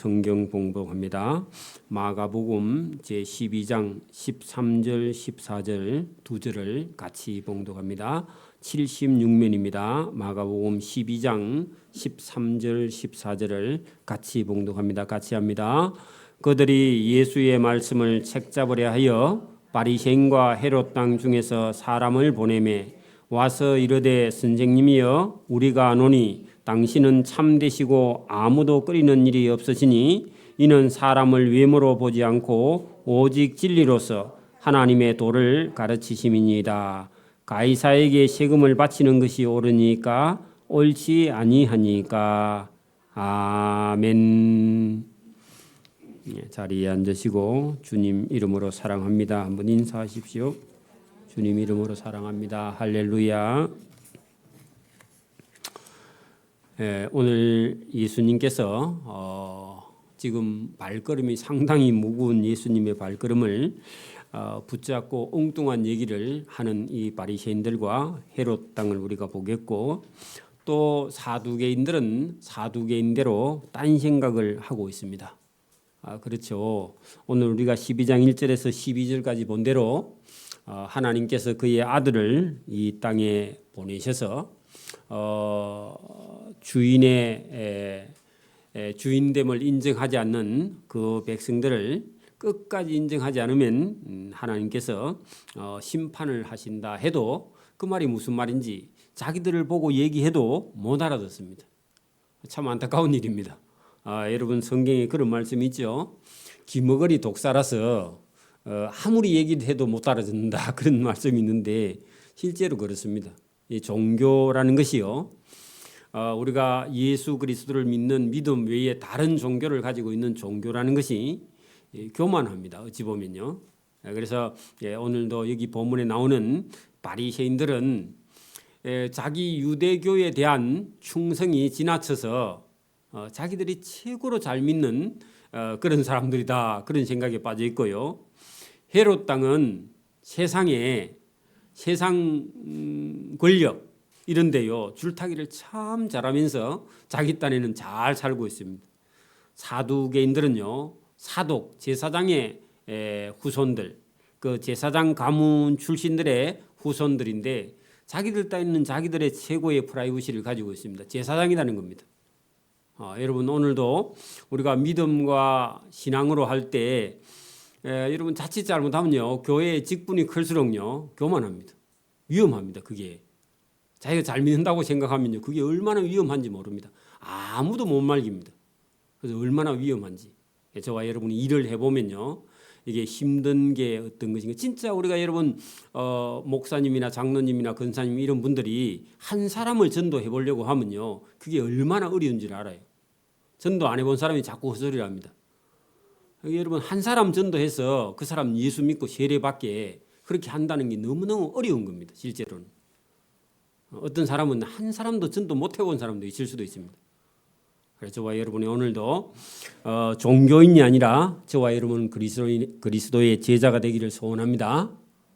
성경 봉독합니다. 마가복음 제12장 13절 14절 두 절을 같이 봉독합니다. 76면입니다. 마가복음 12장 13절 14절을 같이 봉독합니다. 같이 합니다. 그들이 예수의 말씀을 책잡으려 하여 바리새인과 헤롯 땅 중에서 사람을 보내매 와서 이르되 선생님이여 우리가 아노니 당신은 참되시고 아무도 끓이는 일이 없으시니 이는 사람을 외모로 보지 않고 오직 진리로서 하나님의 도를 가르치심이니이다. 가이사에게 세금을 바치는 것이 옳으니까 옳지 아니하니까. 아멘. 자리에 앉으시고 주님 이름으로 사랑합니다. 한번 인사하십시오. 주님 이름으로 사랑합니다. 할렐루야. 오늘 예수님께서 지금 발걸음이 상당히 무거운 예수님의 발걸음을 붙잡고 엉뚱한 얘기를 하는 이 바리새인들과 헤롯 땅을 우리가 보겠고, 또 사두개인들은 사두개인대로 딴 생각을 하고 있습니다. 그렇죠. 오늘 우리가 12장 1절에서 12절까지 본 대로 하나님께서 그의 아들을 이 땅에 보내셔서 주인의 주인됨을 인정하지 않는 그 백성들을 끝까지 인정하지 않으면 하나님께서 심판을 하신다 해도 그 말이 무슨 말인지 자기들을 보고 얘기해도 못 알아듣습니다. 참 안타까운 일입니다. 여러분 성경에 그런 말씀이 있죠. 기머거리 독사라서 아무리 얘기를 해도 못 알아듣는다 그런 말씀이 있는데 실제로 그렇습니다. 이 종교라는 것이요, 우리가 예수 그리스도를 믿는 믿음 외에 다른 종교를 가지고 있는 종교라는 것이 교만합니다. 어찌 보면요. 그래서 오늘도 여기 본문에 나오는 바리새인들은 자기 유대교에 대한 충성이 지나쳐서 자기들이 최고로 잘 믿는 그런 사람들이다 그런 생각에 빠져 있고요. 헤롯 땅은 세상 권력 이런 데요 줄타기를 참 잘하면서 자기 딴에는 잘 살고 있습니다. 사두개인들은요 사독 제사장의 후손들, 그 제사장 가문 출신들의 후손들인데 자기들 딴에는 자기들의 최고의 프라이버시를 가지고 있습니다. 제사장이라는 겁니다. 여러분 오늘도 우리가 믿음과 신앙으로 할 때 여러분 자칫 잘못하면요 교회의 직분이 클수록요 교만합니다. 위험합니다. 그게 자기가 잘 믿는다고 생각하면요 그게 얼마나 위험한지 모릅니다. 아무도 못 말깁니다. 그래서 얼마나 위험한지 저와 여러분이 일을 해보면요 이게 힘든 게 어떤 것인가. 진짜 우리가 여러분 목사님이나 장로님이나 권사님 이런 분들이 한 사람을 전도해 보려고 하면요 그게 얼마나 어려운지를 알아요. 전도 안 해본 사람이 자꾸 헛소리를 합니다. 여러분 한 사람 전도해서 그 사람 예수 믿고 세례받게 그렇게 한다는 게 너무너무 어려운 겁니다. 실제로는 어떤 사람은 한 사람도 전도 못 해본 사람도 있을 수도 있습니다. 그래서 저와 여러분이 오늘도 종교인이 아니라 저와 여러분 그리스도의 제자가 되기를 소원합니다.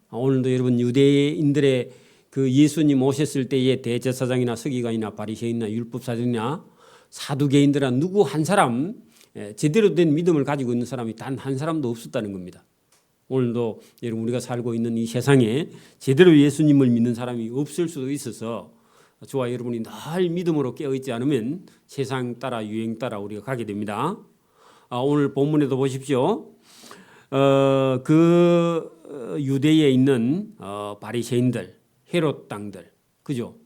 오늘도 여러분 유대인들의 그 예수님 오셨을 때의 대제사장이나 서기관이나 바리새인이나 율법사들이나 사두개인들은 누구 한 사람 제대로 된 믿음을 가지고 있는 사람이 단 한 사람도 없었다는 겁니다. 오늘도 여러분 우리가 살고 있는 이 세상에 제대로 예수님을 믿는 사람이 없을 수도 있어서 저와 여러분이 늘 믿음으로 깨어있지 않으면 세상 따라 유행 따라 우리가 가게 됩니다. 오늘 본문에도 보십시오. 그 유대에 있는 바리새인들, 헤롯 땅들, 그죠?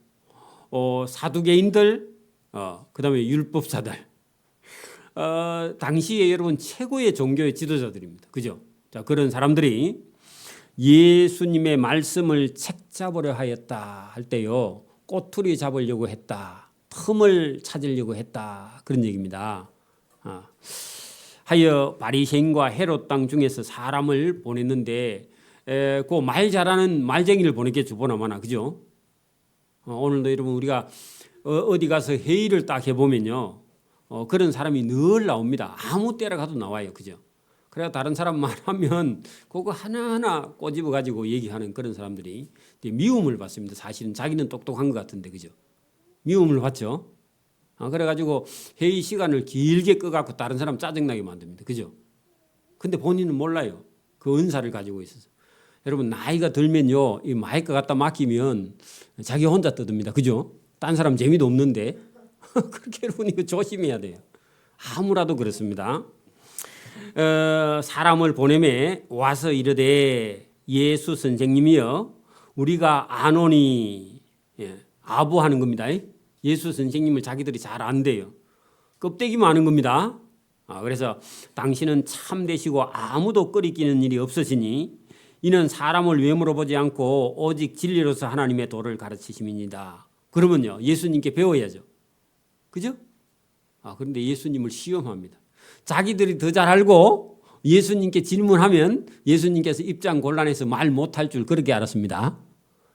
사두개인들, 그다음에 율법사들, 당시에 여러분 최고의 종교의 지도자들입니다. 그죠? 자, 그런 사람들이 예수님의 말씀을 책잡으려 하였다 할 때요 꼬투리 잡으려고 했다, 틈을 찾으려고 했다 그런 얘기입니다. 하여 바리새인과 헤롯 땅 중에서 사람을 보냈는데 그 말 잘하는 말쟁이를 보냈겠죠. 보나마나 그죠? 오늘도 여러분 우리가 어디 가서 회의를 딱 해보면요 그런 사람이 늘 나옵니다. 아무 때나 가도 나와요. 그죠? 그래야 다른 사람 말하면 그거 하나하나 꼬집어 가지고 얘기하는 그런 사람들이 미움을 받습니다. 사실은 자기는 똑똑한 것 같은데 그죠? 미움을 받죠. 그래가지고 회의 시간을 길게 꺼갖고 다른 사람 짜증나게 만듭니다. 그죠? 근데 본인은 몰라요. 그 은사를 가지고 있어서. 여러분 나이가 들면요, 이 마이크 갖다 맡기면 자기 혼자 떠듭니다. 그죠? 딴 사람 재미도 없는데 그렇게 여러분 이거 조심해야 돼요. 아무라도 그렇습니다. 사람을 보내매 와서 이르되 예수 선생님이여 우리가 아노니, 아부하는 겁니다. 예수 선생님을 자기들이 잘 안대요. 껍데기만 아는 겁니다. 그래서 당신은 참되시고 아무도 꺼리끼는 일이 없으시니 이는 사람을 외모로 보지 않고 오직 진리로서 하나님의 도를 가르치심입니다. 그러면요 예수님께 배워야죠. 그죠? 그런데 예수님을 시험합니다. 자기들이 더 잘 알고 예수님께 질문하면 예수님께서 입장 곤란해서 말 못할 줄 그렇게 알았습니다.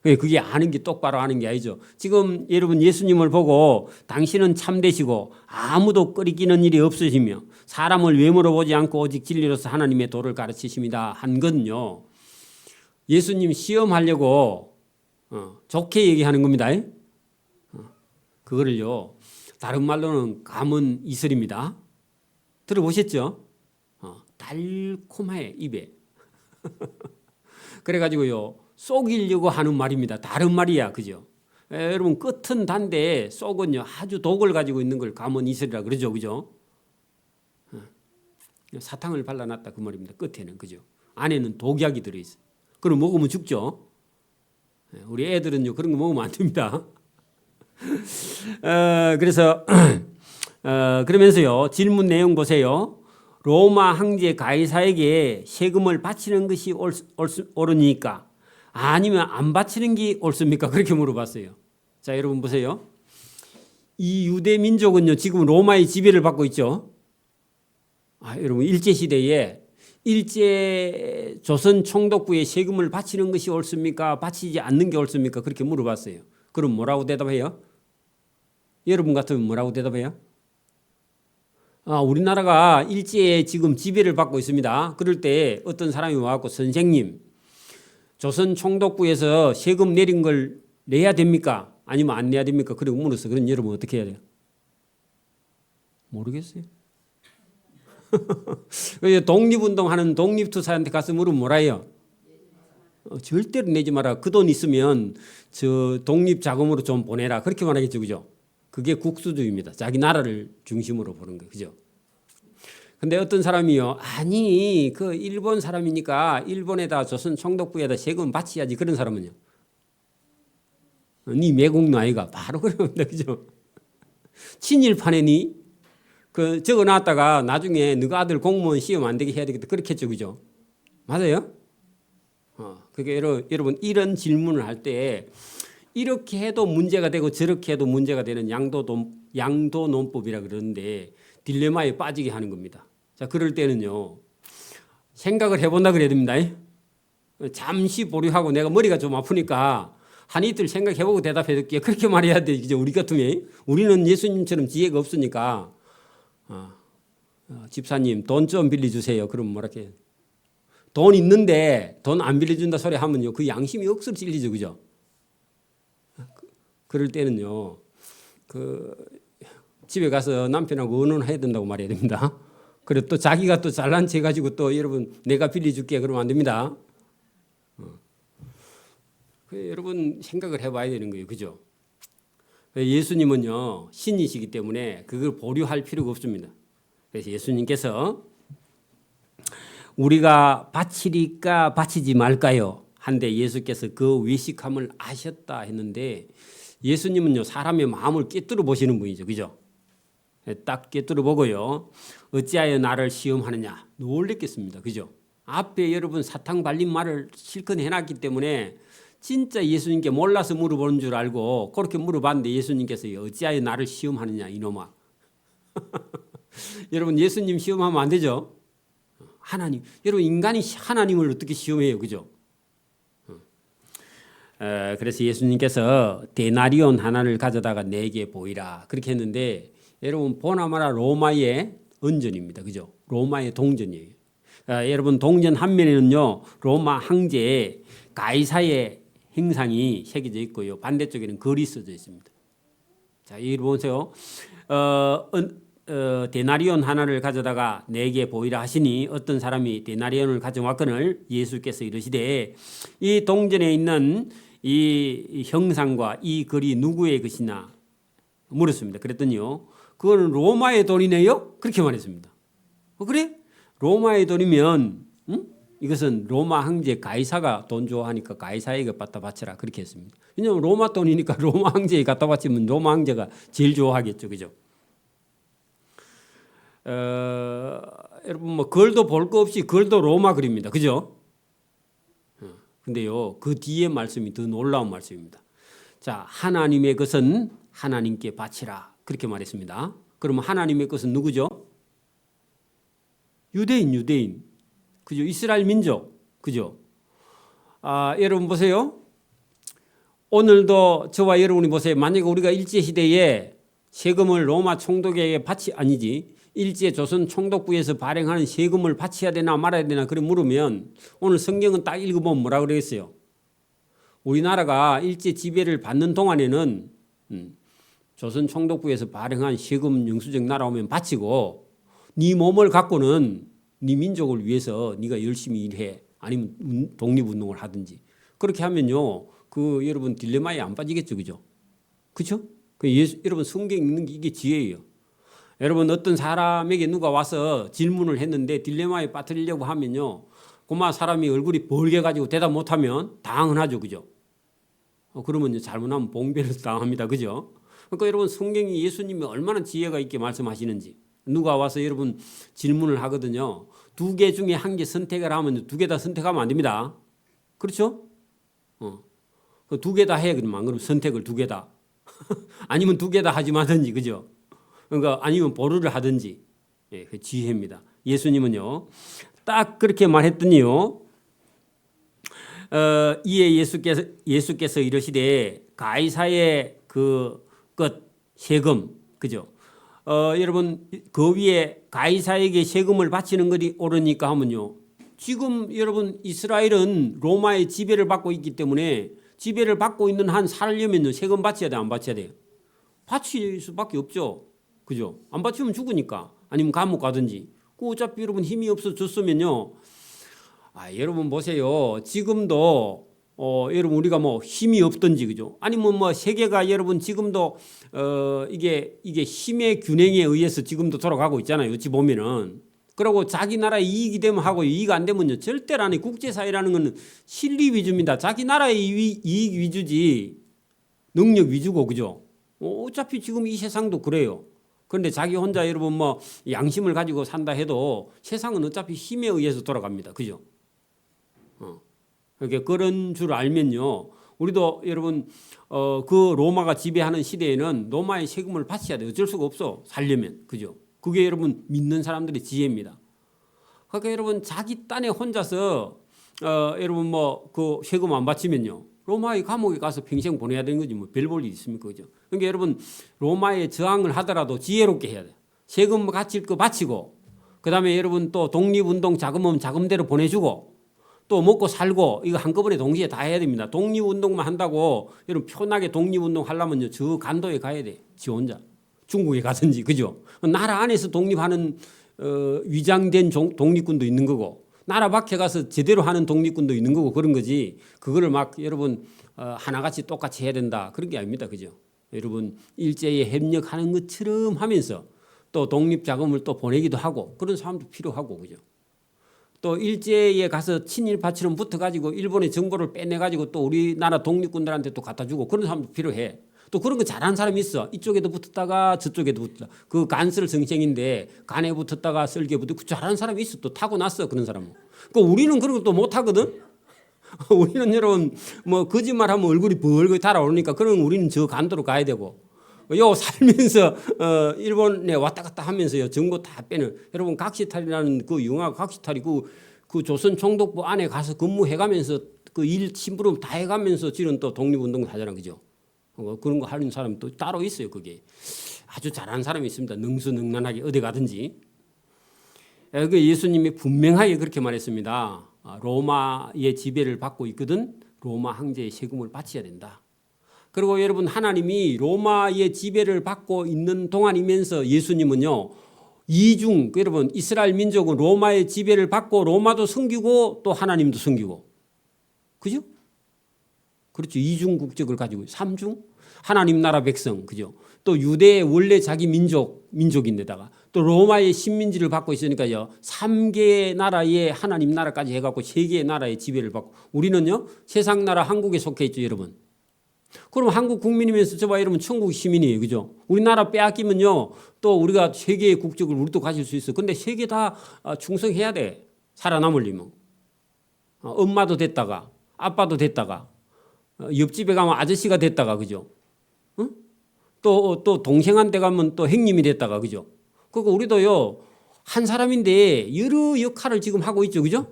그게 아는 게 똑바로 아는 게 아니죠. 지금 여러분 예수님을 보고 당신은 참되시고 아무도 꺼리끼는 일이 없으시며 사람을 외모로 보지 않고 오직 진리로서 하나님의 도를 가르치십니다 한 건요, 예수님 시험하려고 좋게 얘기하는 겁니다. 그거를요 다른 말로는 감은 이슬입니다. 들어보셨죠? 달콤해 입에. 그래가지고요 속이려고 하는 말입니다. 다른 말이야, 그죠? 여러분 끝은 단데 속은요 아주 독을 가지고 있는 걸 감은 이슬이라 그러죠, 그죠? 사탕을 발라놨다 그 말입니다. 끝에는, 그죠? 안에는 독약이 들어있어. 그럼 먹으면 죽죠. 우리 애들은요 그런 거 먹으면 안 됩니다. 그래서 그러면서요 질문 내용 보세요. 로마 황제 가이사에게 세금을 바치는 것이 옳으니까 아니면 안 바치는 게 옳습니까? 그렇게 물어봤어요. 자, 여러분 보세요. 이 유대 민족은요 지금 로마의 지배를 받고 있죠. 여러분 일제 시대에 일제 조선 총독부에 세금을 바치는 것이 옳습니까? 바치지 않는 게 옳습니까? 그렇게 물어봤어요. 그럼 뭐라고 대답해요? 여러분 같으면 뭐라고 대답해요? 우리나라가 일제에 지금 지배를 받고 있습니다. 그럴 때 어떤 사람이 와갖고 선생님, 조선 총독부에서 세금 내린 걸 내야 됩니까? 아니면 안 내야 됩니까? 그러고 물었어. 그럼 여러분 어떻게 해야 돼요? 모르겠어요. 독립운동하는 독립투사한테 가서 물으면 뭐라 해요? 절대로 내지 마라. 그 돈 있으면 저 독립자금으로 좀 보내라. 그렇게 말하겠죠. 그죠? 그게 국수주의입니다. 자기 나라를 중심으로 보는 거예요. 그죠? 근데 어떤 사람이요. 아니, 그 일본 사람이니까 일본에다 조선 총독부에다 세금 바치야지. 그런 사람은요. 니 매국노 아이가 바로 그럽니다. 그죠? 친일파네 니? 그 적어 놨다가 나중에 너가 아들 공무원 시험 안 되게 해야 되겠다. 그렇게 했죠. 그죠? 맞아요? 그게 여러분 이런 질문을 할 때 이렇게 해도 문제가 되고 저렇게 해도 문제가 되는 양도 논법이라 그러는데 딜레마에 빠지게 하는 겁니다. 자, 그럴 때는요. 생각을 해본다 그래야 됩니다. 잠시 보류하고 내가 머리가 좀 아프니까 한 이틀 생각해보고 대답해 줄게요. 그렇게 말해야 돼. 이제 우리 같으면. 우리는 예수님처럼 지혜가 없으니까 집사님 돈 좀 빌려주세요. 그럼 뭐랄게. 돈 있는데 돈 안 빌려준다 소리 하면요. 그 양심이 억수로 찔리죠. 그죠? 그럴 때는요. 그 집에 가서 남편하고 의논해야 된다고 말해야 됩니다. 그리고 또 자기가 또 잘난 체 가지고 또 여러분 내가 빌려줄게 그러면 안 됩니다. 여러분 생각을 해봐야 되는 거예요. 그죠? 예수님은요. 신이시기 때문에 그걸 보류할 필요가 없습니다. 그래서 예수님께서 우리가 바치리까 바치지 말까요? 한데 예수께서 그 외식함을 아셨다 했는데 예수님은요. 사람의 마음을 꿰뚫어 보시는 분이죠. 그죠? 딱 꿰뚫어 보고요. 어찌하여 나를 시험하느냐? 놀랬겠습니다. 그죠? 앞에 여러분 사탕 발린 말을 실컷 해놨기 때문에 진짜 예수님께 몰라서 물어보는 줄 알고 그렇게 물어봤는데 예수님께서 어찌하여 나를 시험하느냐 이놈아. 여러분 예수님 시험하면 안 되죠. 하나님. 여러분 인간이 하나님을 어떻게 시험해요. 그죠? 그래서 예수님께서 데나리온 하나를 가져다가 내게 보이라 그렇게 했는데 여러분 보나마나 로마의 언전입니다. 그죠? 로마의 동전이에요. 여러분 동전 한 면에는요. 로마 황제 가이사의 행상이 새겨져 있고요. 반대쪽에는 글이 써져 있습니다. 자, 이 보세요. 데나리온 하나를 가져다가 내게 보이라 하시니 어떤 사람이 데나리온을 가져왔거늘 예수께서 이르시되 이 동전에 있는 이 형상과 이 글이 누구의 것이냐 물었습니다. 그랬더니요, 그거는 로마의 돈이네요. 그렇게 말했습니다. 그래? 로마의 돈이면 이것은 로마 황제 가이사가 돈 좋아하니까 가이사에게 갖다 바쳐라 그렇게 했습니다. 왜냐하면 로마 돈이니까 로마 황제에 갖다 바치면 로마 황제가 제일 좋아하겠죠, 그죠? 여러분 뭐 글도 볼 거 없이 글도 로마 글입니다, 그죠? 근데요, 그 뒤에 말씀이 더 놀라운 말씀입니다. 자, 하나님의 것은 하나님께 바치라 그렇게 말했습니다. 그러면 하나님의 것은 누구죠? 유대인. 그죠? 이스라엘 민족. 그죠? 여러분 보세요. 오늘도 저와 여러분이 보세요. 만약에 우리가 일제시대에 세금을 로마 총독에게 일제 조선 총독부에서 발행하는 세금을 바쳐야 되나 말아야 되나 그래 물으면 오늘 성경은 딱 읽어보면 뭐라 그랬어요? 우리나라가 일제 지배를 받는 동안에는 조선 총독부에서 발행한 세금 영수증 날아오면 바치고 네 몸을 갖고는 네 민족을 위해서 네가 열심히 일해. 아니면 독립운동을 하든지. 그렇게 하면요, 그 여러분 딜레마에 안 빠지겠죠, 그죠? 그렇죠? 여러분 성경 읽는 게 이게 지혜예요. 여러분 어떤 사람에게 누가 와서 질문을 했는데 딜레마에 빠뜨리려고 하면요, 고마 사람이 얼굴이 벌게 가지고 대답 못하면 당황하죠, 그죠? 그러면 잘못하면 봉변을 당합니다, 그죠? 그러니까 여러분 성경이 예수님이 얼마나 지혜가 있게 말씀하시는지. 누가 와서 여러분 질문을 하거든요. 2개 중에 1개 선택을 하면 2개 다 선택하면 안 됩니다. 그렇죠? 그 2개 다 해. 그러면 선택을 2개 다. 아니면 2개 다 하지 마든지, 그죠? 그러니까 아니면 보류를 하든지. 예, 그 지혜입니다. 예수님은요, 딱 그렇게 말했더니요, 이에 예수께서 이르시되 가이사의 그 것 세금, 그죠? 여러분 그 위에 가이사에게 세금을 바치는 것이 옳으니까 하면요, 지금 여러분 이스라엘은 로마의 지배를 받고 있기 때문에 지배를 받고 있는 한 살려면요 세금 바쳐야 돼, 안 바쳐야 돼요? 바칠 수밖에 없죠, 그죠? 안 바치면 죽으니까. 아니면 감옥 가든지. 그 어차피 여러분 힘이 없어졌으면요, 여러분 보세요. 지금도 여러분 우리가 뭐 힘이 없든지, 그죠? 아니면 뭐 세계가 여러분 지금도 이게 힘의 균형에 의해서 지금도 돌아가고 있잖아요. 어찌 보면은. 그리고 자기 나라에 이익이 되면 하고 이익 안 되면요 절대로 안 해. 국제사회라는 건 실리 위주입니다. 자기 나라의 이익 위주지 능력 위주고, 그죠? 어차피 지금 이 세상도 그래요. 그런데 자기 혼자 여러분 뭐 양심을 가지고 산다 해도 세상은 어차피 힘에 의해서 돌아갑니다, 그죠? 그러니까 그런 줄 알면요, 우리도 여러분 그 로마가 지배하는 시대에는 로마의 세금을 바쳐야 돼요. 어쩔 수가 없어, 살려면, 그죠? 그게 여러분 믿는 사람들의 지혜입니다. 그러니까 여러분 자기 딴에 혼자서 여러분 뭐 그 세금 안 바치면요 로마의 감옥에 가서 평생 보내야 되는 거지 뭐 별 볼 일 있습니까, 그죠? 그러니까 여러분 로마에 저항을 하더라도 지혜롭게 해야 돼. 세금 바칠 거 바치고, 그다음에 여러분 또 독립운동 자금은 자금대로 보내주고, 또 먹고 살고, 이거 한꺼번에 동시에 다 해야 됩니다. 독립운동만 한다고 여러분 편하게 독립운동 하려면요 저 간도에 가야 돼, 지 혼자. 중국에 가든지, 그죠? 나라 안에서 독립하는 위장된 독립군도 있는 거고, 나라 밖에 가서 제대로 하는 독립군도 있는 거고, 그런 거지. 그거를 막 여러분 하나같이 똑같이 해야 된다, 그런 게 아닙니다, 그죠? 여러분 일제에 협력하는 것처럼 하면서 또 독립자금을 또 보내기도 하고, 그런 사람도 필요하고, 그죠? 또 일제에 가서 친일파처럼 붙어가지고 일본의 정보를 빼내가지고 또 우리나라 독립군들한테 또 갖다 주고, 그런 사람도 필요해. 또 그런 거 잘하는 사람이 있어. 이쪽에도 붙었다가 저쪽에도 붙었다. 그 간설성생인데 간에 붙었다가 썰기에 붙었다. 그 잘하는 사람이 있어. 또 타고났어, 그런 사람은. 그 우리는 그런 거 또 못하거든. 우리는 여러분 뭐 거짓말하면 얼굴이 벌겋게 달아오르니까, 그런 우리는 저 간도로 가야 되고, 요 살면서 일본에 왔다 갔다 하면서요 정보 다 빼는, 여러분 각시탈이라는 그 영화 각시탈이 그 조선 총독부 안에 가서 근무해가면서 그 일 심부름 다 해가면서 지금 또 독립운동을 하잖아, 그죠? 그런 거 하는 사람이 또 따로 있어요. 그게 아주 잘하는 사람이 있습니다. 능수능란하게 어디 가든지. 예수님이 분명하게 그렇게 말했습니다. 로마의 지배를 받고 있거든 로마 황제의 세금을 바쳐야 된다. 그리고 여러분 하나님이 로마의 지배를 받고 있는 동안이면서 예수님은요 여러분 이스라엘 민족은 로마의 지배를 받고 로마도 섬기고 또 하나님도 섬기고 그죠? 그렇죠. 이중 국적을 가지고 삼중 하나님 나라 백성 그죠? 또 유대의 원래 자기 민족인데다가 또 로마의 식민지를 받고 있으니까요 3개의 나라의 하나님 나라까지 해갖고 3개의 나라의 지배를 받고 우리는요 세상 나라 한국에 속해 있죠 여러분. 그럼 한국 국민이면서 저봐 여러분 천국 시민이에요 그죠? 우리나라 빼앗기면요 또 우리가 세계의 국적을 우리도 가질 수 있어. 근데 세 개 다 충성해야 돼. 살아남으려면. 엄마도 됐다가 아빠도 됐다가 옆집에 가면 아저씨가 됐다가 그죠? 응? 또 동생한테 가면 또 형님이 됐다가 그죠? 그러니까 우리도요 한 사람인데 여러 역할을 지금 하고 있죠 그죠?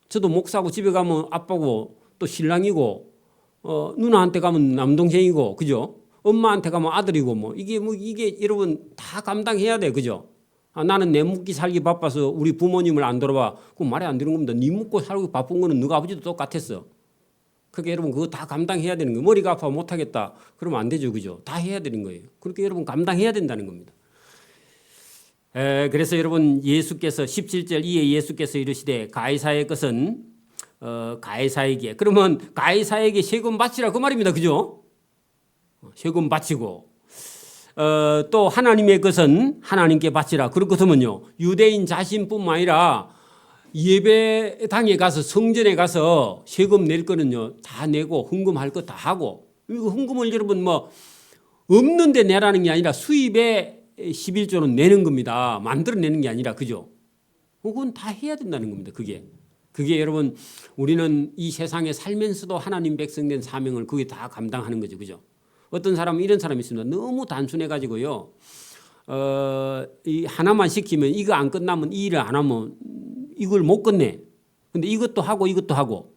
저도 목사고 집에 가면 아빠고 또 신랑이고 누나한테 가면 남동생이고 그죠? 엄마한테 가면 아들이고 뭐 이게 여러분 다 감당해야 돼 그죠? 나는 내 묵기 살기 바빠서 우리 부모님을 안 돌아봐. 그건 말이 안 되는 겁니다. 네 묵고 살고 바쁜 거는 너가 아버지도 똑같았어. 그러니까 여러분 그거 다 감당해야 되는 거예요. 머리가 아파 못하겠다. 그러면 안 되죠. 그죠? 다 해야 되는 거예요. 그렇게 여러분 감당해야 된다는 겁니다. 그래서 여러분 예수께서 17절 이에 예수께서 이르시되 가이사의 것은 가이사에게 그러면 가이사에게 세금 바치라 그 말입니다. 그죠? 세금 바치고 또 하나님의 것은 하나님께 바치라. 그렇거든요. 유대인 자신뿐만 아니라 예배당에 가서 성전에 가서 세금 낼 거는요 다 내고 헌금할 거 다 하고 이거 헌금을 여러분 뭐 없는데 내라는 게 아니라 수입에 11조는 내는 겁니다. 만들어내는 게 아니라 그죠? 그건 다 해야 된다는 겁니다. 그게 여러분 우리는 이 세상에 살면서도 하나님 백성 된 사명을 그게 다 감당하는 거죠. 그죠? 어떤 사람은 이런 사람이 있습니다. 너무 단순해 가지고요. 이 하나만 시키면 이거 안 끝나면 이 일을 안 하면 이걸 못 끝내. 근데 이것도 하고 이것도 하고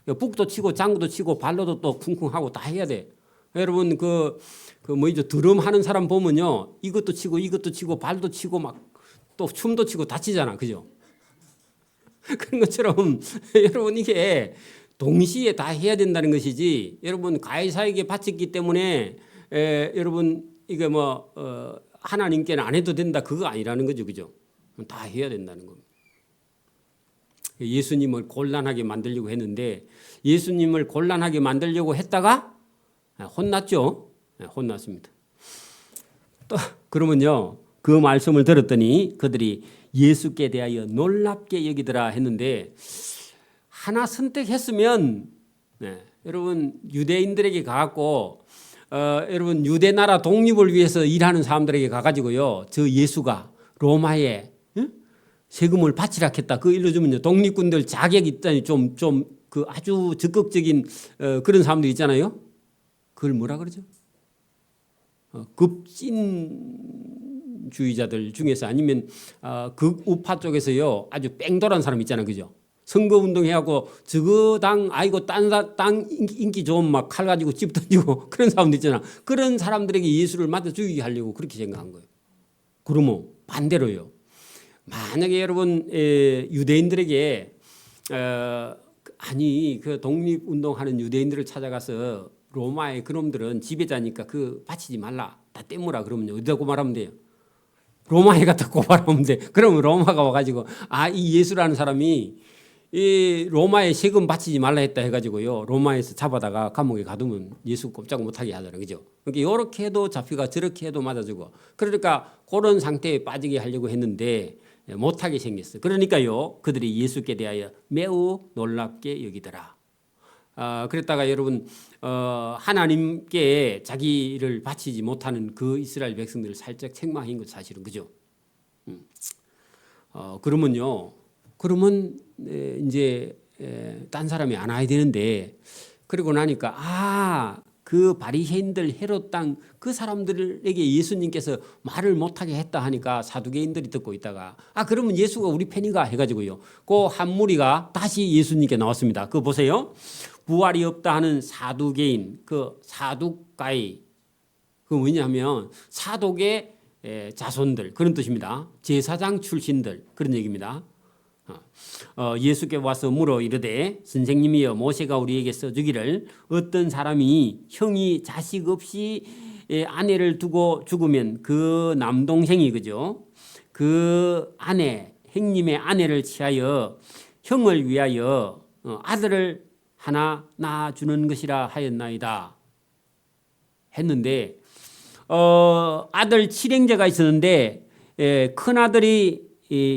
북도 치고 장구도 치고 발로도 또 쿵쿵하고 다 해야 돼. 여러분 그 뭐죠? 드럼 하는 사람 보면요. 이것도 치고 발도 치고 막 또 춤도 추고 다 치잖아. 그죠? 그런 것처럼 여러분 이게 동시에 다 해야 된다는 것이지 여러분 가이사에게 바쳤기 때문에 여러분 이게 뭐 하나님께는 안 해도 된다 그거 아니라는 거죠. 그죠? 다 해야 된다는 겁니다. 예수님을 곤란하게 만들려고 했는데 예수님을 곤란하게 만들려고 했다가 혼났죠. 혼났습니다. 또 그러면요. 그 말씀을 들었더니 그들이 예수께 대하여 놀랍게 여기더라 했는데 하나 선택했으면 여러분 유대인들에게 가갖고 여러분 유대 나라 독립을 위해서 일하는 사람들에게 가가지고요. 저 예수가 로마에 세금을 바치라 했다. 그거 일러주면요. 독립군들 자격이 있다니 좀 그 아주 적극적인 그런 사람들 있잖아요. 그걸 뭐라 그러죠? 급진주의자들 중에서 아니면 극우파 쪽에서요. 아주 뺑돌한 사람 있잖아요. 그죠? 선거운동 해갖고 저거 당 아이고 땅 인기 좋은 막 칼 가지고 집 던지고 그런 사람들 있잖아. 그런 사람들에게 예수를 맞아 죽이게 하려고 그렇게 생각한 거예요. 그러면 반대로요. 만약에 여러분 유대인들에게 아니 그 독립운동하는 유대인들을 찾아가서 로마의 그놈들은 지배자니까 그 바치지 말라 다 떼무라 그러면 어디다 고발하면 돼요? 로마에 갖다 고발하면 돼. 그러면 로마가 와가지고 이 예수라는 사람이 이 로마에 세금 바치지 말라 했다 해가지고요 로마에서 잡아다가 감옥에 가두면 예수 꼼짝 못하게 하잖아요. 그죠? 그러니까 이렇게 해도 잡히고 저렇게 해도 맞아주고 그러니까 그런 상태에 빠지게 하려고 했는데 못하게 생겼어요. 그러니까요 그들이 예수께 대하여 매우 놀랍게 여기더라. 그랬다가 여러분 하나님께 자기를 바치지 못하는 그 이스라엘 백성들을 살짝 책망한 것 사실은 그죠? 그러면 이제 딴 사람이 안 와야 되는데 그러고 나니까 그 바리새인들 헤롯 땅 그 사람들에게 예수님께서 말을 못하게 했다 하니까 사두개인들이 듣고 있다가 그러면 예수가 우리 편인가 해가지고요 그 한 무리가 다시 예수님께 나왔습니다. 그거 보세요. 부활이 없다 하는 사두개인 그 사두가이 그 뭐냐면 사독의 자손들 그런 뜻입니다. 제사장 출신들 그런 얘기입니다. 예수께 와서 물어 이르되 선생님이여 모세가 우리에게 써주기를 어떤 사람이 형이 자식 없이 아내를 두고 죽으면 그 남동생이 그죠? 그 아내 형님의 아내를 취하여 형을 위하여 아들을 하나 낳아주는 것이라 하였나이다 했는데 아들 칠형제가 있었는데 큰 아들이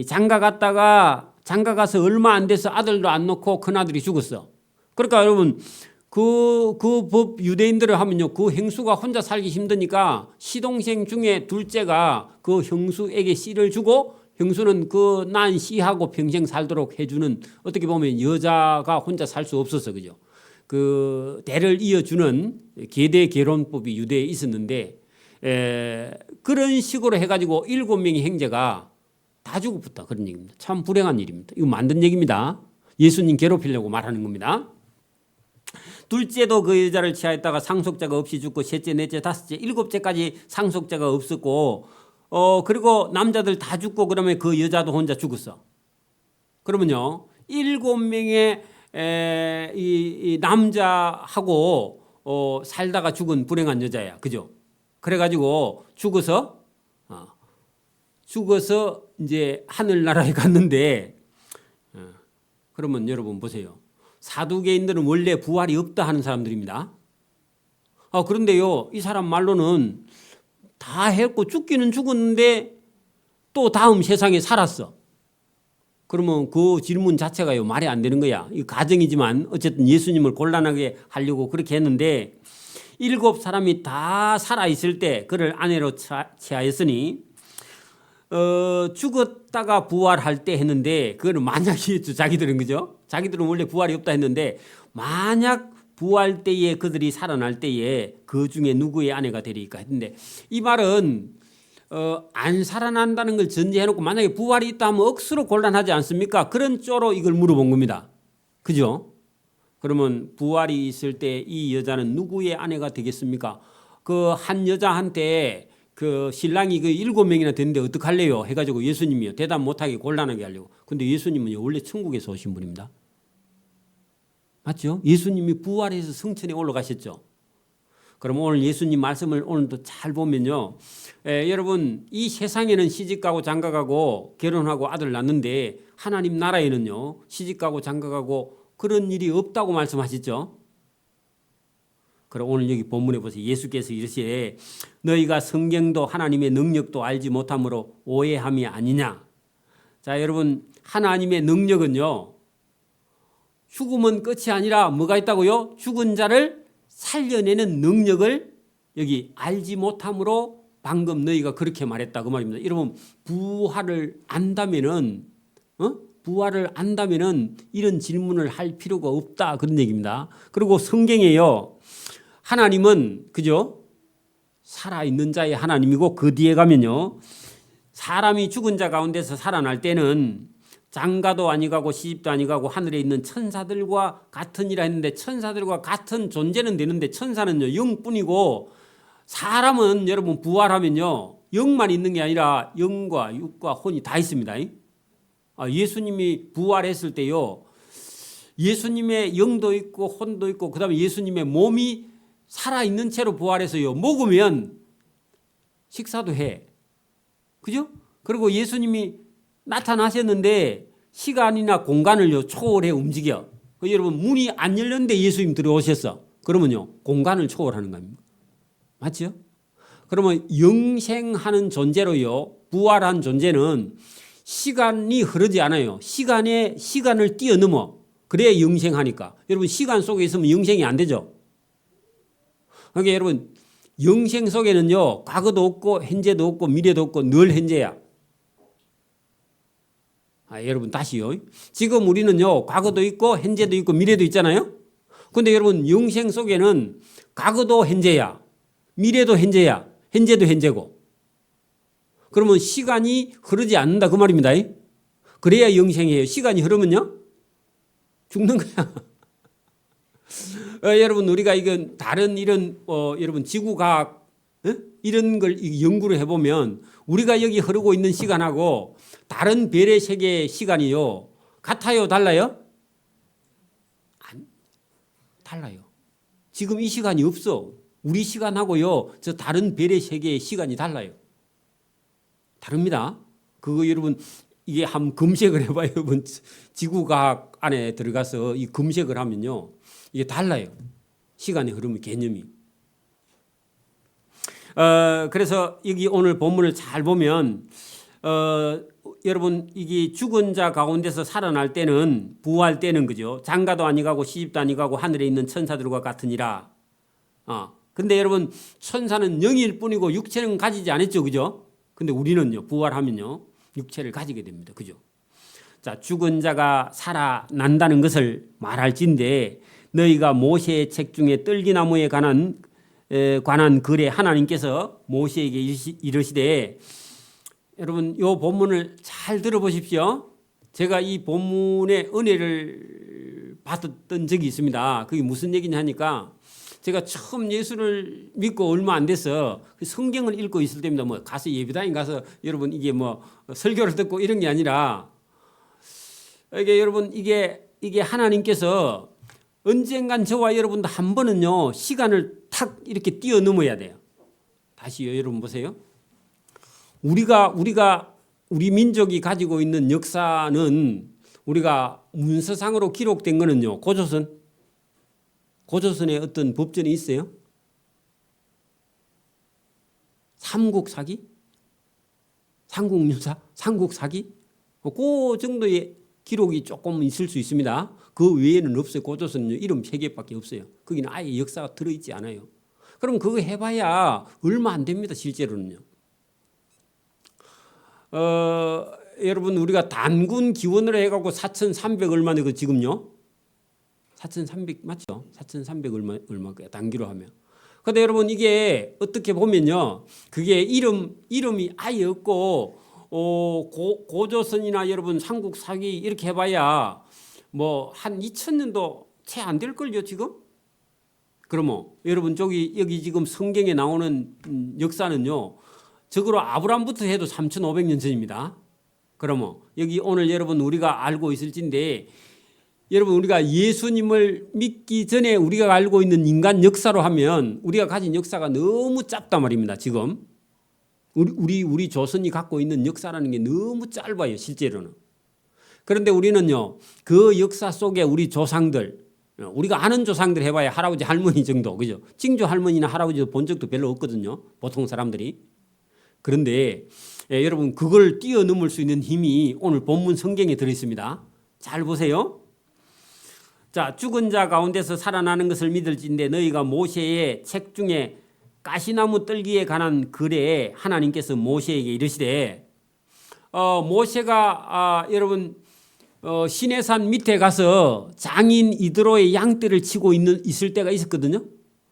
장가 갔다가 장가 가서 얼마 안 돼서 아들도 안 놓고 큰 아들이 죽었어. 그러니까 여러분 그 법 유대인들을 하면요 그 형수가 혼자 살기 힘드니까 시동생 중에 둘째가 그 형수에게 씨를 주고 형수는 그 난 씨하고 평생 살도록 해주는 어떻게 보면 여자가 혼자 살 수 없었어 그죠? 그 대를 이어주는 계대 결혼법이 유대에 있었는데 그런 식으로 해가지고 7명의 형제가 다 죽어붙다 그런 얘기입니다. 참 불행한 일입니다. 이거 만든 얘기입니다. 예수님 괴롭히려고 말하는 겁니다. 둘째도 그 여자를 취하였다가 상속자가 없이 죽고 셋째, 넷째, 다섯째, 일곱째까지 상속자가 없었고 그리고 남자들 다 죽고 그러면 그 여자도 혼자 죽었어. 그러면요 7명의 이 남자하고 살다가 죽은 불행한 여자야. 그죠? 그래가지고 죽어서 이제 하늘나라에 갔는데 그러면 여러분 보세요. 사두개인들은 원래 부활이 없다 하는 사람들입니다. 그런데요 이 사람 말로는 다 했고 죽기는 죽었는데 또 다음 세상에 살았어. 그러면 그 질문 자체가요 말이 안 되는 거야. 이 가정이지만 어쨌든 예수님을 곤란하게 하려고 그렇게 했는데 7사람이 다 살아있을 때 그를 아내로 취하였으니 죽었다가 부활할 때 했는데 그거는 만약이었죠. 자기들은 그죠? 자기들은 원래 부활이 없다 했는데 만약 부활 때에 그들이 살아날 때에 그 중에 누구의 아내가 되리까 했는데 이 말은 안 살아난다는 걸 전제해놓고 만약에 부활이 있다 하면 억수로 곤란하지 않습니까? 그런 쪽으로 이걸 물어본 겁니다. 그죠? 그러면 부활이 있을 때 이 여자는 누구의 아내가 되겠습니까? 그 한 여자한테 그 신랑이 그 7명이나 됐는데 어떡할래요? 해가지고 예수님이요 대답 못하게 곤란하게 하려고. 근데 예수님은 원래 천국에서 오신 분입니다. 맞죠? 예수님이 부활해서 성천에 올라가셨죠. 그럼 오늘 예수님 말씀을 오늘도 잘 보면요. 여러분 이 세상에는 시집가고 장가가고 결혼하고 아들 낳는데 하나님 나라에는요 시집가고 장가가고 그런 일이 없다고 말씀하셨죠. 그럼 오늘 여기 본문에 보세요. 예수께서 이르시되 너희가 성경도 하나님의 능력도 알지 못함으로 오해함이 아니냐. 자 여러분 하나님의 능력은요 죽으면 끝이 아니라 뭐가 있다고요? 죽은 자를 살려내는 능력을 여기 알지 못함으로 방금 너희가 그렇게 말했다 그 말입니다. 여러분 부활을 안다면은 이런 질문을 할 필요가 없다 그런 얘기입니다. 그리고 성경에요 하나님은 그죠? 살아있는 자의 하나님이고 그 뒤에 가면요 사람이 죽은 자 가운데서 살아날 때는 장가도 아니가고 시집도 아니가고 하늘에 있는 천사들과 같으니라 했는데 천사들과 같은 존재는 되는데 천사는요 영뿐이고 사람은 여러분 부활하면요 영만 있는 게 아니라 영과 육과 혼이 다 있습니다. 예수님이 부활했을 때요 예수님의 영도 있고 혼도 있고 그다음에 예수님의 몸이 살아있는 채로 부활해서요 먹으면 식사도 해. 그죠? 그리고 예수님이 나타나셨는데 시간이나 공간을요 초월해 움직여. 여러분 문이 안 열렸는데 예수님 들어오셨어. 그러면요 공간을 초월하는 겁니다. 맞죠? 그러면 영생하는 존재로요 부활한 존재는 시간이 흐르지 않아요. 시간을 뛰어넘어. 그래야 영생하니까. 여러분 시간 속에 있으면 영생이 안 되죠. 그러니까 여러분 영생 속에는요 과거도 없고 현재도 없고 미래도 없고 늘 현재야. 여러분 다시요. 지금 우리는요 과거도 있고 현재도 있고 미래도 있잖아요. 그런데 여러분 영생 속에는 과거도 현재야. 미래도 현재야. 현재도 현재고. 그러면 시간이 흐르지 않는다 그 말입니다. 그래야 영생이에요. 시간이 흐르면요 죽는 거야. 여러분 우리가 이건 다른 이런 여러분 지구과학 이런 걸 연구를 해보면 우리가 여기 흐르고 있는 시간하고 다른 별의 세계의 시간이요 같아요, 달라요? 달라요. 지금 이 시간이 없어. 우리 시간하고요, 저 다른 별의 세계의 시간이 달라요. 다릅니다. 그거 여러분 이게 한번 검색을 해봐요. 여러분 지구과학 안에 들어가서 이 검색을 하면요, 이게 달라요. 시간의 흐름의 개념이. 그래서 여기 오늘 본문을 잘 보면 여러분 이게 죽은 자 가운데서 살아날 때는, 부활 때는 그죠, 장가도 아니가고 시집도 아니가고 하늘에 있는 천사들과 같으니라. 근데 여러분 천사는 영일 뿐이고 육체는 가지지 않았죠, 그죠? 근데 우리는요, 부활하면요 육체를 가지게 됩니다, 그죠? 자, 죽은 자가 살아난다는 것을 말할진데, 너희가 모세의 책 중에 떨기나무에 관한 글에 하나님께서 모세에게 이르시되, 여러분 이 본문을 잘 들어보십시오. 제가 이 본문의 은혜를 받았던 적이 있습니다. 그게 무슨 얘기냐 하니까, 제가 처음 예수를 믿고 얼마 안 돼서 성경을 읽고 있을 때입니다. 뭐 가서 예배당에 가서 여러분 이게 뭐 설교를 듣고 이런 게 아니라, 이게 여러분 이게 하나님께서 언젠간 저와 여러분도 한 번은요 시간을 탁 이렇게 뛰어넘어야 돼요. 다시요, 여러분 보세요. 우리 민족이 가지고 있는 역사는, 우리가 문서상으로 기록된 거는요, 고조선에 어떤 법전이 있어요? 삼국사기? 삼국유사? 삼국사기? 그 정도의 기록이 조금 있을 수 있습니다. 그 외에는 없어요. 고조선은 이름 3개밖에 없어요. 거기는 아예 역사가 들어있지 않아요. 그럼 그거 해봐야 얼마 안 됩니다, 실제로는요. 여러분 우리가 단군 기원으로 해갖고 4,300 얼마네, 그 지금요? 4,300 맞죠? 4,300 얼마 거야, 단기로 하면. 근데 여러분 이게 어떻게 보면요, 그게 이름이 아예 없고, 고조선이나 여러분 삼국사기 이렇게 해봐야 뭐 한 2,000년도 채 안 될걸요 지금? 그러면 여러분 여기 지금 성경에 나오는 역사는요, 적어도 아브라함부터 해도 3,500년 전입니다. 그러면 여기 오늘 여러분 우리가 알고 있을진데, 여러분 우리가 예수님을 믿기 전에 우리가 알고 있는 인간 역사로 하면 우리가 가진 역사가 너무 짧단 말입니다. 지금 우리 조선이 갖고 있는 역사라는 게 너무 짧아요, 실제로는. 그런데 우리는요, 그 역사 속에 우리 조상들, 우리가 아는 조상들 해봐야 할아버지 할머니 정도, 그죠? 징조 할머니나 할아버지도 본 적도 별로 없거든요, 보통 사람들이. 그런데 여러분 그걸 뛰어넘을 수 있는 힘이 오늘 본문 성경에 들어있습니다. 잘 보세요. 자, 죽은 자 가운데서 살아나는 것을 믿을진데, 너희가 모세의 책 중에 가시나무 떨기에 관한 글에 하나님께서 모세에게 이르시되, 모세가 여러분 시내산 밑에 가서 장인 이드로의 양떼를 치고 있을 때가 있었거든요.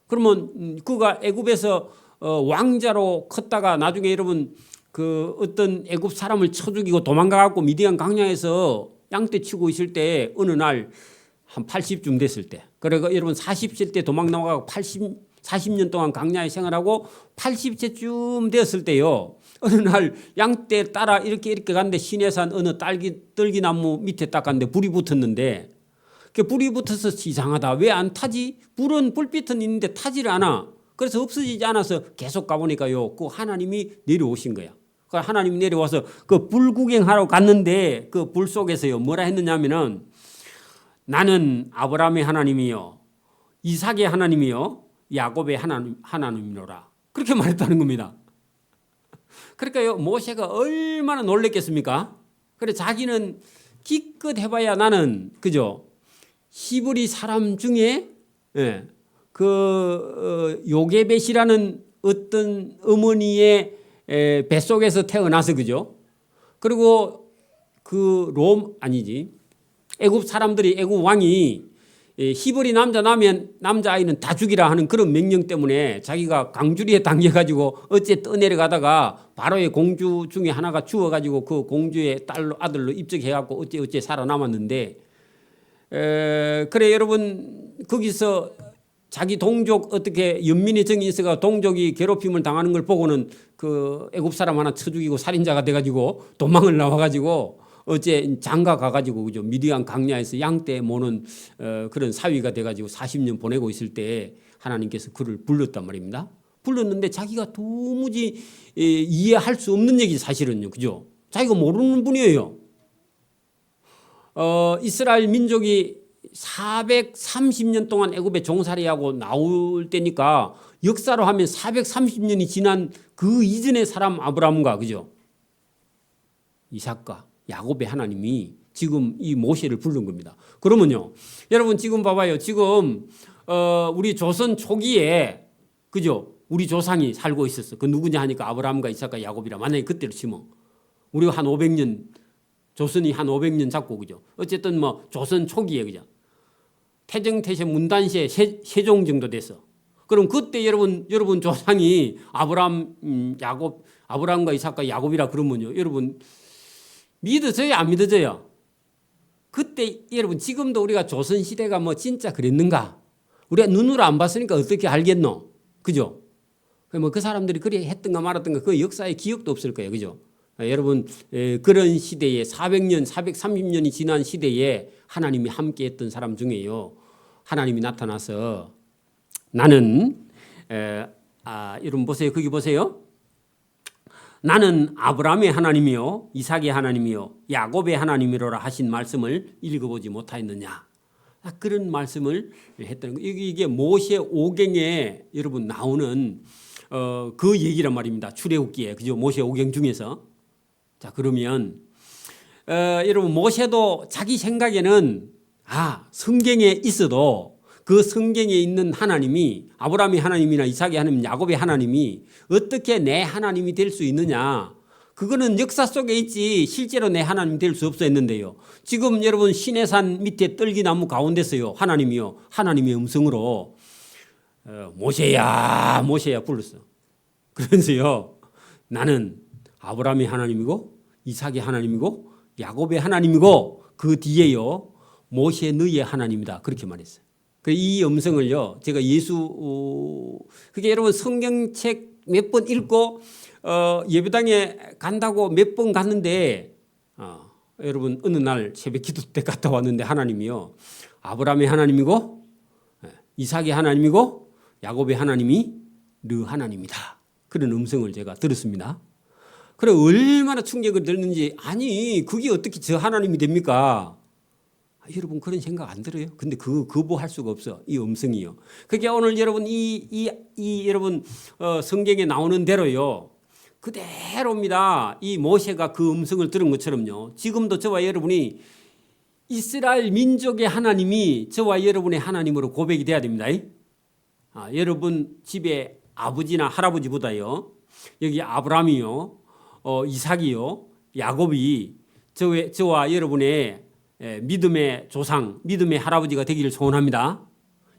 그러면 그가 애굽에서 왕자로 컸다가 나중에 여러분 그 어떤 애굽 사람을 쳐 죽이고 도망가갖고 미디안 광야에서 양떼 치고 있을 때, 어느 날 한 80쯤 됐을 때, 그러니까 여러분 40세 때 도망 나와서 40년 동안 광야에 생활하고 80세쯤 되었을 때요, 어느 날 양떼 따라 이렇게 갔는데 시내산 어느 떨기나무 밑에 딱 갔는데 불이 붙었는데, 그 불이 붙어서 이상하다, 왜 안 타지? 불빛은 있는데 타지를 않아. 그래서 없어지지 않아서 계속 가보니까요, 그 하나님이 내려오신 거야. 그 하나님이 내려와서 그 불 구경하러 갔는데, 그 불 속에서요 뭐라 했느냐면은, 나는 아브라함의 하나님이요, 이삭의 하나님이요, 야곱의 하나님이로라. 그렇게 말했다는 겁니다. 그러니까요, 모세가 얼마나 놀랬겠습니까? 그래 자기는 기껏 해봐야 나는, 그죠, 히브리 사람 중에 요게벳이라는 어떤 어머니의 뱃속에서 태어나서, 그죠? 그리고 애굽 사람들이, 애굽 왕이 히브리 남자 나면 남자아이는 다 죽이라 하는 그런 명령 때문에 자기가 강주리에 당겨가지고 어째 떠내려가다가 바로의 공주 중에 하나가 죽어가지고 그 공주의 아들로 입적해갖고 어째 살아남았는데, 그래 여러분 거기서 자기 동족 어떻게 연민의 정이 있어가 동족이 괴롭힘을 당하는 걸 보고는 그 애굽 사람 하나 쳐 죽이고 살인자가 돼가지고 도망을 나와가지고 어제 장가 가가지고 그죠 미디안 강야에서 양떼 모는 그런 사위가 돼가지고 40년 보내고 있을 때 하나님께서 그를 불렀단 말입니다. 불렀는데 자기가 도무지 이해할 수 없는 얘기 사실은요, 그죠? 자기가 모르는 분이에요. 이스라엘 민족이 430년 동안 애굽에 종살이하고 나올 때니까 역사로 하면 430년이 지난 그 이전의 사람 아브라함과 그죠? 이삭과 야곱의 하나님이 지금 이 모세를 부른 겁니다. 그러면요, 여러분 지금 봐봐요. 지금 우리 조선 초기에 그죠? 우리 조상이 살고 있었어. 그 누구냐 하니까 아브라함과 이삭과 야곱이라. 만약에 그때로 치면 우리가 한 500년 조선이 한 500년 잡고 그죠? 어쨌든 뭐 조선 초기에 그죠? 태정태세 문단시에 세종 정도 됐어. 그럼 그때 여러분 조상이 아브라함 야곱 아브라함과 이삭과 야곱이라 그러면요, 여러분 믿어져요, 안 믿어져요? 그때 여러분 지금도 우리가 조선 시대가 뭐 진짜 그랬는가? 우리가 눈으로 안 봤으니까 어떻게 알겠노? 그죠? 뭐 그 사람들이 그래 했던가 말았던가 그 역사의 기억도 없을 거예요, 그죠? 여러분 그런 시대에 400년, 430년이 지난 시대에 하나님이 함께했던 사람 중에요, 하나님이 나타나서 나는 여러분 보세요, 거기 보세요. 나는 아브라함의 하나님이요 이삭의 하나님이요 야곱의 하나님이로라 하신 말씀을 읽어보지 못하였느냐. 그런 말씀을 했다는 거예요. 이게 모세 오경에 여러분 나오는 그 얘기란 말입니다. 출애굽기에 그죠? 모세 오경 중에서. 자, 그러면 여러분 모세도 자기 생각에는 성경에 있어도 그 성경에 있는 하나님이 아브라함의 하나님이나 이삭의 하나님, 야곱의 하나님이 어떻게 내 하나님이 될 수 있느냐. 그거는 역사 속에 있지 실제로 내 하나님이 될 수 없어 했는데요. 지금 여러분 시내산 밑에 떨기나무 가운데서요, 하나님이요, 하나님의 음성으로 모세야 모세야 불렀어. 그러면서요, 나는 아브라함의 하나님이고 이삭의 하나님이고 야곱의 하나님이고 그 뒤에요 모세 너희의 하나님이다, 그렇게 말했어요. 이 음성을요 제가 그게 여러분 성경책 몇 번 읽고 예배당에 간다고 몇 번 갔는데 여러분 어느 날 새벽 기도 때 갔다 왔는데 하나님이요 아브라함의 하나님이고 이삭의 하나님이고 야곱의 하나님이 너 하나님이다, 그런 음성을 제가 들었습니다. 그래 얼마나 충격을 들었는지. 아니 그게 어떻게 저 하나님이 됩니까? 여러분 그런 생각 안 들어요? 근데 거부할 수가 없어, 이 음성이요. 그게 오늘 여러분 여러분 성경에 나오는 대로요 그대로입니다. 이 모세가 그 음성을 들은 것처럼요 지금도 저와 여러분이 이스라엘 민족의 하나님이 저와 여러분의 하나님으로 고백이 돼야 됩니다. 여러분 집에 아버지나 할아버지보다요 여기 아브라함이요 이삭이요 야곱이 저와 여러분의 믿음의 조상, 믿음의 할아버지가 되기를 소원합니다.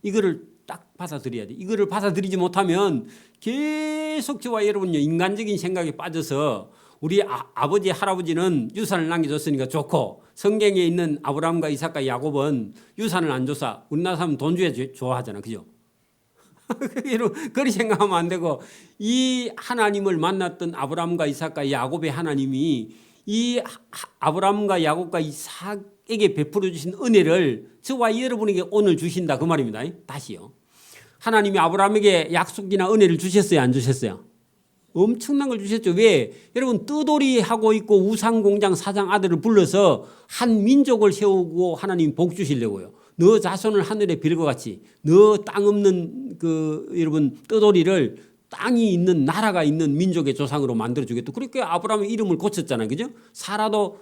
이거를 딱 받아들여야 돼. 이거를 받아들이지 못하면 계속 저와 여러분요 인간적인 생각에 빠져서 우리 아버지 할아버지는 유산을 남겨줬으니까 좋고 성경에 있는 아브라함과 이삭과 야곱은 유산을 안 줘서 우리나라 사람은 돈 줘야 좋아하잖아, 그죠? 그렇게 생각하면 안 되고 이 하나님을 만났던 아브라함과 이삭과 야곱의 하나님이 이 아브라함과 야곱과 이삭에게 베풀어 주신 은혜를 저와 여러분에게 오늘 주신다, 그 말입니다. 다시요. 하나님이 아브라함에게 약속이나 은혜를 주셨어요, 안 주셨어요? 엄청난 걸 주셨죠. 왜? 여러분 뜨돌이 하고 있고 우상공장 사장 아들을 불러서 한 민족을 세우고 하나님 복 주시려고요. 너 자손을 하늘의 별과 같이, 너 땅 없는 여러분 뜨돌이를 땅이 있는 나라가 있는 민족의 조상으로 만들어주겠다. 그러니까 아브라함의 이름을 고쳤잖아요, 그죠? 사라도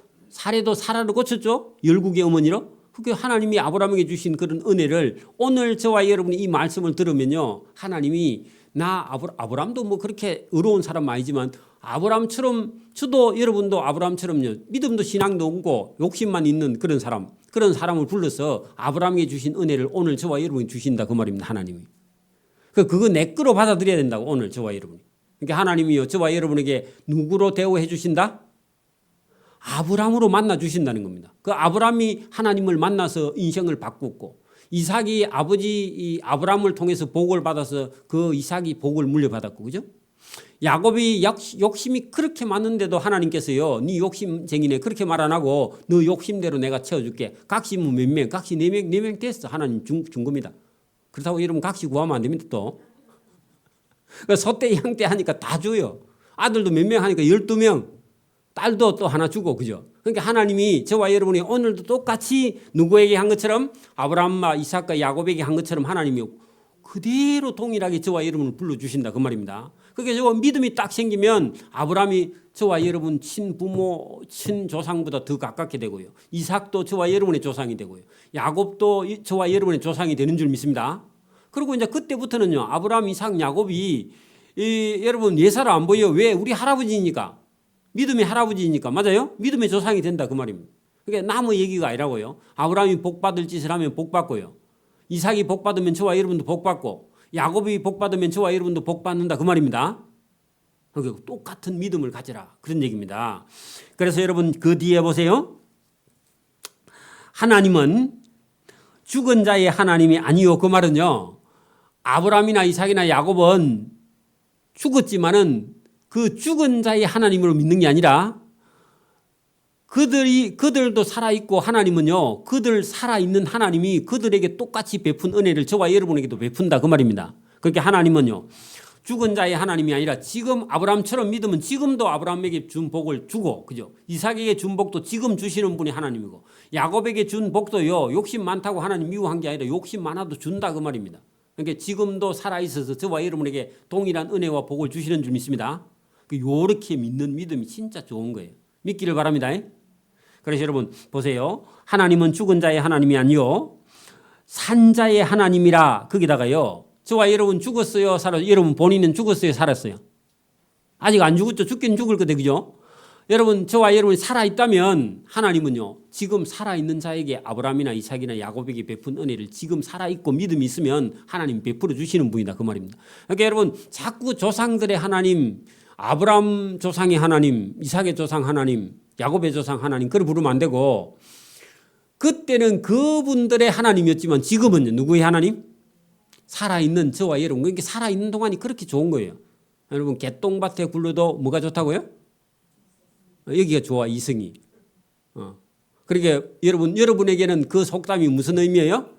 사라로 고쳤죠. 열국의 어머니로. 그게 하나님이 아브라함에게 주신 그런 은혜를 오늘 저와 여러분이 이 말씀을 들으면요, 하나님이 아브라함도 뭐 그렇게 의로운 사람 아니지만 아브라함처럼 저도 여러분도 아브라함처럼요 믿음도 신앙도 없고 욕심만 있는 그런 사람을 불러서 아브라함에게 주신 은혜를 오늘 저와 여러분이 주신다, 그 말입니다. 하나님이. 그거 내 거로 받아들여야 된다고, 오늘 저와 여러분이. 그러니까 하나님이요 저와 여러분에게 누구로 대우해 주신다? 아브라함으로 만나 주신다는 겁니다. 그 아브라함이 하나님을 만나서 인생을 바꾸고 이삭이 아버지 아브라함을 통해서 복을 받아서 그 이삭이 복을 물려받았고, 그죠? 야곱이 욕심이 그렇게 많은데도 하나님께서요, 네 욕심쟁이네 그렇게 말 안 하고 너 욕심대로 내가 채워줄게. 각시면 몇 명? 각시 4명, 4명 됐어. 하나님 준 겁니다. 그렇다고 여러분 각시 구하면 안 됩니다 또. 소떼 양떼 하니까 다 줘요. 아들도 몇 명 하니까 12명, 딸도 또 하나 주고, 그죠? 그러니까 하나님이 저와 여러분이 오늘도 똑같이 누구에게 한 것처럼 아브라함과 이삭과 야곱에게 한 것처럼 하나님이 그대로 동일하게 저와 여러분을 불러주신다 그 말입니다. 그러니까 저 믿음이 딱 생기면 아브라함이 저와 여러분 친부모 친조상보다 더 가깝게 되고요. 이삭도 저와 여러분의 조상이 되고요. 야곱도 저와 여러분의 조상이 되는 줄 믿습니다. 그리고 이제 그때부터는요, 아브라함, 이삭, 야곱이 여러분 예사를 안 보여. 왜? 우리 할아버지니까. 믿음의 할아버지니까. 맞아요? 믿음의 조상이 된다 그 말입니다. 그러니까 나무 얘기가 아니라고요. 아브라함이 복 받을 짓을 하면 복 받고요. 이삭이 복 받으면 저와 여러분도 복 받고, 야곱이 복 받으면 저와 여러분도 복 받는다 그 말입니다. 그러니까 똑같은 믿음을 가져라 그런 얘기입니다. 그래서 여러분 그 뒤에 보세요. 하나님은 죽은 자의 하나님이 아니요. 그 말은요, 아브라함이나 이삭이나 야곱은 죽었지만은 그 죽은 자의 하나님으로 믿는 게 아니라 그들도 살아있고 하나님은요, 그들 살아있는 하나님이 그들에게 똑같이 베푼 은혜를 저와 여러분에게도 베푼다 그 말입니다. 그렇게 하나님은요, 죽은 자의 하나님이 아니라 지금 아브라함처럼 믿으면 지금도 아브라함에게 준 복을 주고, 그죠? 이삭에게 준 복도 지금 주시는 분이 하나님이고, 야곱에게 준 복도요, 욕심 많다고 하나님 미워한 게 아니라 욕심 많아도 준다 그 말입니다. 그러니까 지금도 살아있어서 저와 여러분에게 동일한 은혜와 복을 주시는 줄 믿습니다. 요렇게 믿는 믿음이 진짜 좋은 거예요. 믿기를 바랍니다. 그래서 여러분 보세요. 하나님은 죽은 자의 하나님이 아니요 산 자의 하나님이라. 거기다가요, 저와 여러분 죽었어요 살았어요? 여러분 본인은 죽었어요 살았어요? 아직 안 죽었죠. 죽긴 죽을 거다, 그죠? 여러분 저와 여러분이 살아있다면 하나님은요, 지금 살아있는 자에게 아브라함이나 이삭이나 야곱에게 베푼 은혜를 지금 살아있고 믿음이 있으면 하나님 베풀어 주시는 분이다 그 말입니다. 그러니까 여러분 자꾸 조상들의 하나님, 아브라함 조상의 하나님, 이삭의 조상 하나님, 야곱의 조상 하나님 그걸 부르면 안 되고, 그때는 그분들의 하나님이었지만 지금은요, 누구의 하나님? 살아있는 저와 여러분. 그러니까 살아있는 동안이 그렇게 좋은 거예요. 여러분 개똥밭에 굴러도 뭐가 좋다고요? 여기가 좋아, 이승이. 그러니까 여러분에게는 그 속담이 무슨 의미예요?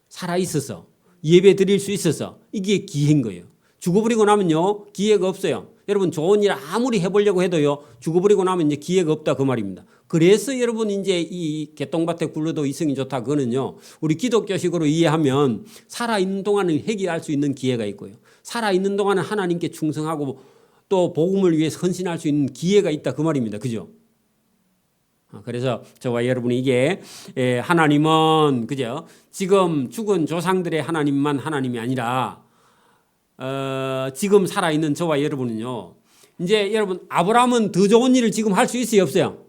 살아있어서 예배 드릴 수 있어서 이게 기회인 거예요. 죽어버리고 나면요, 기회가 없어요. 여러분 좋은 일 아무리 해보려고 해도요, 죽어버리고 나면 이제 기회가 없다 그 말입니다. 그래서 여러분 이제 이 개똥밭에 굴러도 이승이 좋다 그거는요, 우리 기독교식으로 이해하면 살아있는 동안은 회개할 수 있는 기회가 있고요, 살아있는 동안은 하나님께 충성하고 또 복음을 위해서 헌신할 수 있는 기회가 있다 그 말입니다. 그죠? 그래서 저와 여러분이 이게 하나님은 그죠? 지금 죽은 조상들의 하나님만 하나님이 아니라 지금 살아있는 저와 여러분은요, 이제 여러분 아브라함은 더 좋은 일을 지금 할 수 있어요 없어요?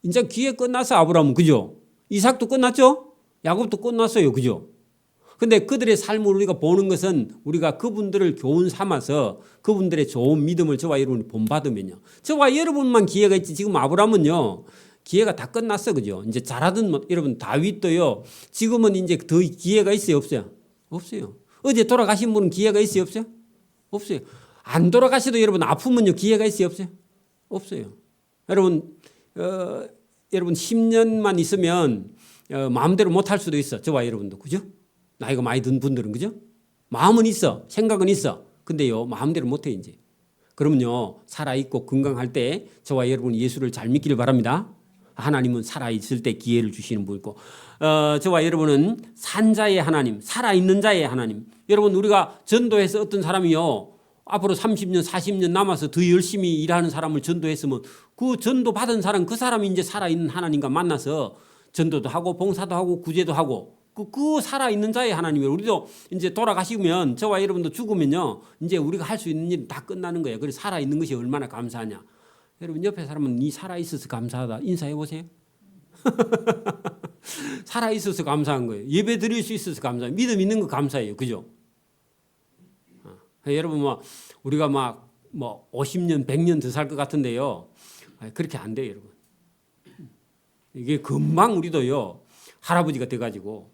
이제 기회 끝났어. 아브라함은, 그죠? 이삭도 끝났죠? 야곱도 끝났어요, 그죠? 근데 그들의 삶을 우리가 보는 것은 우리가 그분들을 교훈 삼아서 그분들의 좋은 믿음을 저와 여러분이 본받으면요, 저와 여러분만 기회가 있지 지금 아브라함은요 기회가 다 끝났어, 그죠? 이제 잘하던 여러분 다윗도요 지금은 이제 더 기회가 있어요 없어요? 없어요. 어제 돌아가신 분은 기회가 있어요 없어요? 없어요. 안 돌아가셔도 여러분 아프면요 기회가 있어요 없어요? 없어요. 여러분 여러분 10년만 있으면 마음대로 못할 수도 있어, 저와 여러분도, 그죠? 나이가 많이 든 분들은, 그죠? 마음은 있어, 생각은 있어. 근데요 마음대로 못해 이제. 그러면요 살아있고 건강할 때 저와 여러분 예수를 잘 믿기를 바랍니다. 하나님은 살아있을 때 기회를 주시는 분이고, 저와 여러분은 산 자의 하나님, 살아있는 자의 하나님. 여러분 우리가 전도해서 어떤 사람이요 앞으로 30년 40년 남아서 더 열심히 일하는 사람을 전도했으면 그 전도 받은 사람, 그 사람이 이제 살아있는 하나님과 만나서 전도도 하고 봉사도 하고 구제도 하고 그 살아있는 자의 하나님이에요. 우리도 이제 돌아가시면 저와 여러분도 죽으면요 이제 우리가 할 수 있는 일 다 끝나는 거예요. 그래서 살아있는 것이 얼마나 감사하냐. 여러분 옆에 사람은 니 살아있어서 감사하다 인사해 보세요. 살아있어서 감사한 거예요. 예배 드릴 수 있어서 감사해요. 믿음 있는 거 감사해요. 그죠? 여러분 우리가 50년 100년 더 살 것 같은데요, 그렇게 안 돼요 여러분. 이게 금방 우리도요 할아버지가 돼가지고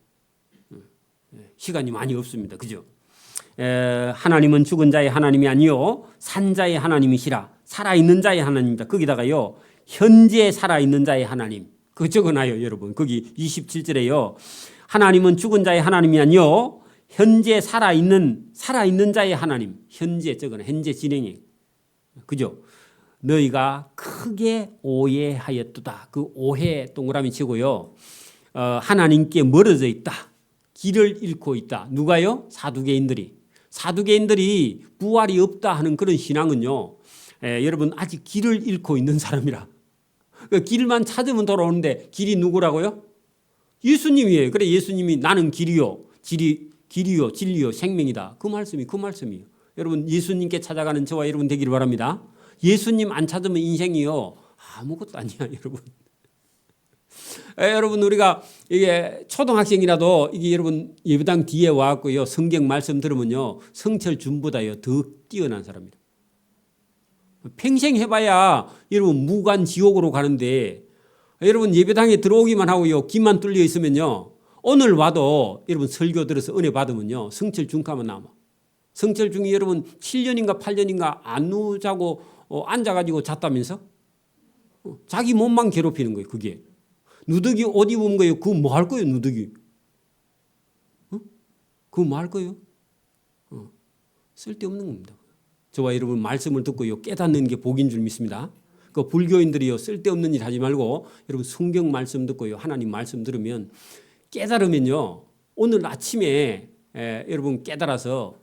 시간이 많이 없습니다. 그죠? 하나님은 죽은 자의 하나님이 아니요 산 자의 하나님이시라. 살아있는 자의 하나님이다. 거기다가요 현재 살아있는 자의 하나님. 그거 적어놔요 여러분. 거기 27절에요. 하나님은 죽은 자의 하나님이 아니요 현재 살아있는 자의 하나님. 현재 적어놔. 현재 진행형. 그죠? 너희가 크게 오해하였도다. 그 오해 동그라미 치고요. 하나님께 멀어져 있다. 길을 잃고 있다. 누가요? 사두개인들이 부활이 없다 하는 그런 신앙은요. 여러분 아직 길을 잃고 있는 사람이라. 그 길만 찾으면 돌아오는데 길이 누구라고요? 예수님이에요. 그래 예수님이 나는 길이요. 진리요 생명이다. 그 말씀이에요. 여러분 예수님께 찾아가는 저와 여러분 되기를 바랍니다. 예수님 안 찾으면 인생이요 아무것도 아니야 여러분. 여러분 우리가 이게 초등학생이라도 이게 여러분 예배당 뒤에 와갖고요 성경 말씀 들으면요 성철준보다요 더 뛰어난 사람이다. 평생 해봐야 여러분 무간 지옥으로 가는데 여러분 예배당에 들어오기만 하고요 귀만 뚫려 있으면요 오늘 와도 여러분 설교 들어서 은혜 받으면요 성철중가만 남아. 성철중이 여러분 7년인가 8년인가 안 누자고 앉아가지고 잤다면서 자기 몸만 괴롭히는 거예요. 그게 누더기 옷 입은 거예요. 그거 뭐 할 거예요 누더기? 그거 뭐 할 거예요? 쓸데없는 겁니다. 저와 여러분 말씀을 듣고요 깨닫는 게 복인 줄 믿습니다. 그 불교인들이요 쓸데없는 일 하지 말고 여러분 성경 말씀 듣고요 하나님 말씀 들으면 깨달으면요 오늘 아침에 여러분 깨달아서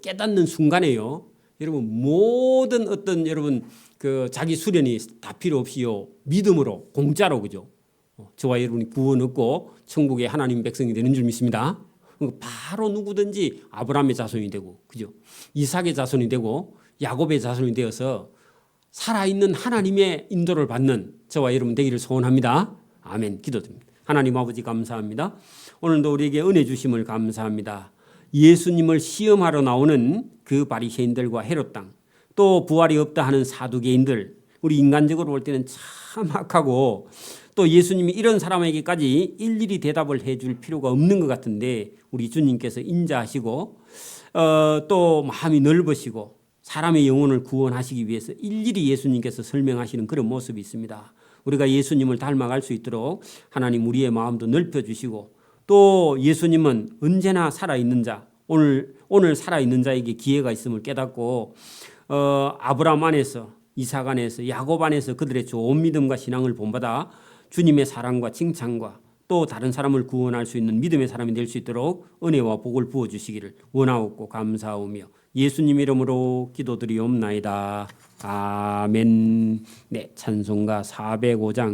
깨닫는 순간에요 여러분 모든 어떤 여러분 그 자기 수련이 다 필요 없이요 믿음으로 공짜로 그죠? 저와 여러분이 구원 얻고 천국의 하나님 백성이 되는 줄 믿습니다. 바로 누구든지 아브라함의 자손이 되고 그죠? 이삭의 자손이 되고 야곱의 자손이 되어서 살아있는 하나님의 인도를 받는 저와 여러분 되기를 소원합니다. 아멘. 기도드립니다. 하나님 아버지 감사합니다. 오늘도 우리에게 은혜 주심을 감사합니다. 예수님을 시험하러 나오는 그 바리새인들과 헤롯 땅, 또 부활이 없다 하는 사두개인들, 우리 인간적으로 볼 때는 참 악하고 또 예수님이 이런 사람에게까지 일일이 대답을 해줄 필요가 없는 것 같은데 우리 주님께서 인자하시고 또 마음이 넓으시고 사람의 영혼을 구원하시기 위해서 일일이 예수님께서 설명하시는 그런 모습이 있습니다. 우리가 예수님을 닮아갈 수 있도록 하나님 우리의 마음도 넓혀주시고 또 예수님은 언제나 살아있는 자, 오늘 살아있는 자에게 기회가 있음을 깨닫고 아브라함 안에서 이삭 안에서 야곱 안에서 그들의 좋은 믿음과 신앙을 본받아 주님의 사랑과 칭찬과 또 다른 사람을 구원할 수 있는 믿음의 사람이 될 수 있도록 은혜와 복을 부어주시기를 원하옵고 감사하오며 예수님 이름으로 기도드리옵나이다. 아멘. 네, 찬송가 405장